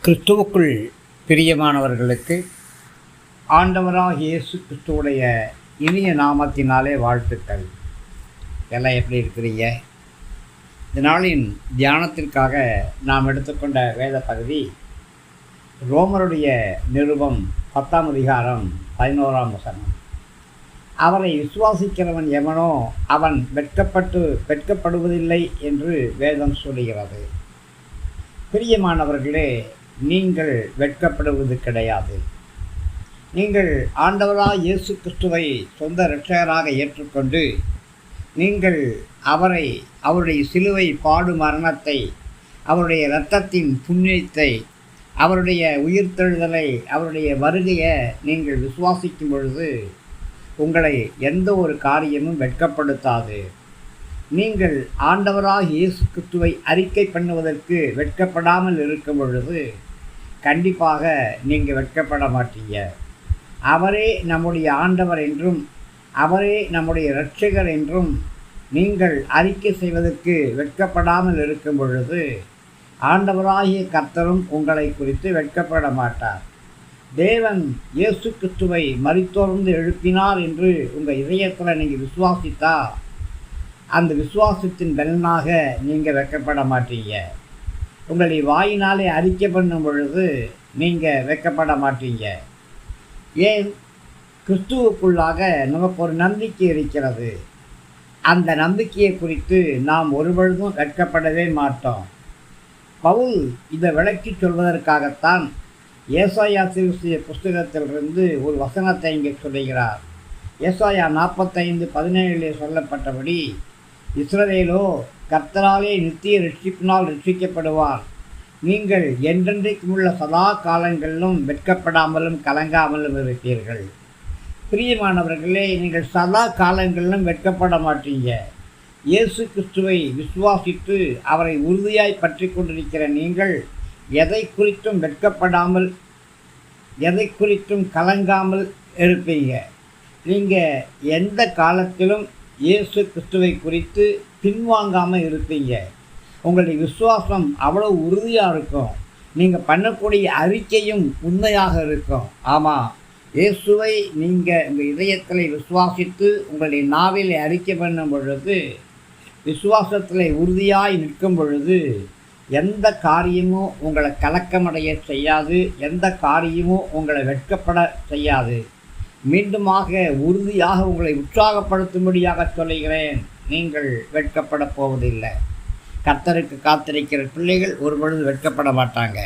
கிறிஸ்துவுக்குள் பிரியமானவர்களுக்கு ஆண்டவராகிய இயேசு கிறிஸ்துவுடைய இனிய நாமத்தினாலே வாழ்த்துக்கள். எல்லாம் எப்படி இருக்கிறீங்க? இந்த நாளின் தியானத்திற்காக நாம் எடுத்துக்கொண்ட வேத பகுதி ரோமருடைய நிருபம் 10ஆம் அதிகாரம் 11ஆம் வசனம். அவரை விசுவாசிக்கிறவன் எவனோ அவன் வெட்கப்படுவதில்லை என்று வேதம் சொல்லுகிறது. பிரியமானவர்களே, நீங்கள் வெட்கப்படுவது கிடையாது. நீங்கள் ஆண்டவராக இயேசு கிறிஸ்துவை சொந்த இரட்சகராக ஏற்றுக்கொண்டு நீங்கள் அவருடைய சிலுவை பாடு மரணத்தை, அவருடைய இரத்தத்தின் புண்ணியத்தை, அவருடைய உயிர்த்தெழுதலை, அவருடைய வருகையை நீங்கள் விசுவாசிக்கும் பொழுது உங்களை எந்த ஒரு காரியமும் வெட்கப்படுத்தாது. நீங்கள் ஆண்டவராக இயேசு கிறிஸ்துவை அறிக்கை பண்ணுவதற்கு வெட்கப்படாமல் இருக்கும் பொழுது கண்டிப்பாக நீங்கள் வெட்கப்பட மாட்டீங்க. அவரே நம்முடைய ஆண்டவர் என்றும் அவரே நம்முடைய இரட்சகர் என்றும் நீங்கள் அறிக்கை செய்வதற்கு வெட்கப்படாமல் இருக்கும் பொழுது ஆண்டவராகிய கர்த்தரும் உங்களை குறித்து வெட்கப்பட மாட்டார். தேவன் இயேசு கிறிஸ்துவை மரித்தோர்ந்து எழுப்பினார் என்று உங்கள் இதயத்தில் நீங்கள் விசுவாசித்தா அந்த விசுவாசத்தின் பலனாக நீங்கள் வெட்கப்பட மாட்டீங்க. உங்களுடைய வாயினாலே அறிக்கை பண்ணும் பொழுது நீங்கள் வெட்கப்பட மாட்டீங்க. ஏன்? கிறிஸ்துவுக்குள்ளாக நமக்கு ஒரு நம்பிக்கை இருக்கிறது. அந்த நம்பிக்கையை குறித்து நாம் ஒருபொழுதும் வெட்கப்படவே மாட்டோம். பவுல் இதை விளக்கி சொல்வதற்காகத்தான் ஏசாயா புஸ்தகத்திலிருந்து ஒரு வசனத்தை இங்கே சொல்லுகிறார். ஏசாயா 45:17 சொல்லப்பட்டபடி, இஸ்ரவேலோ கர்த்தராலே நித்திய ரட்சிப்பினால் ரட்சிக்கப்படுவார். நீங்கள் என்றென்றைக்கும் உள்ள சதா காலங்களிலும் வெட்கப்படாமலும் கலங்காமலும் இருப்பீர்கள். பிரியமானவர்களே, நீங்கள் சதா காலங்களிலும் வெட்கப்பட மாட்டீங்க. இயேசு கிறிஸ்துவை விசுவாசித்து அவரை உறுதியாய் பற்றி கொண்டிருக்கிற நீங்கள் எதை குறித்தும் வெட்கப்படாமல், எதை குறித்தும் கலங்காமல் இருப்பீங்க. நீங்கள் எந்த காலத்திலும் இயேசு கிறிஸ்துவை குறித்து பின்வாங்காமல் இருப்பீங்க. உங்களுடைய விசுவாசம் அவ்வளோ உறுதியாக இருக்கும். நீங்கள் பண்ணக்கூடிய அறிக்கையும் உண்மையாக இருக்கும். ஆமாம், இயேசுவை நீங்கள் உங்கள் இதயத்தில் விசுவாசித்து உங்களுடைய நாவில் அறிக்கை பண்ணும் பொழுது, விசுவாசத்தில் உறுதியாய் நிற்கும் பொழுது எந்த காரியமும் உங்களை கலக்கமடைய செய்யாது. எந்த காரியமும் உங்களை வெட்கப்பட செய்யாது. மீண்டுமாக உறுதியாக உங்களை உற்சாகப்படுத்தும்படியாக சொல்லுகிறேன், நீங்கள் வெட்கப்பட போவதில்லை. கர்த்தருக்கு காத்திருக்கிற பிள்ளைகள் ஒருபொழுது வெட்கப்பட மாட்டாங்க.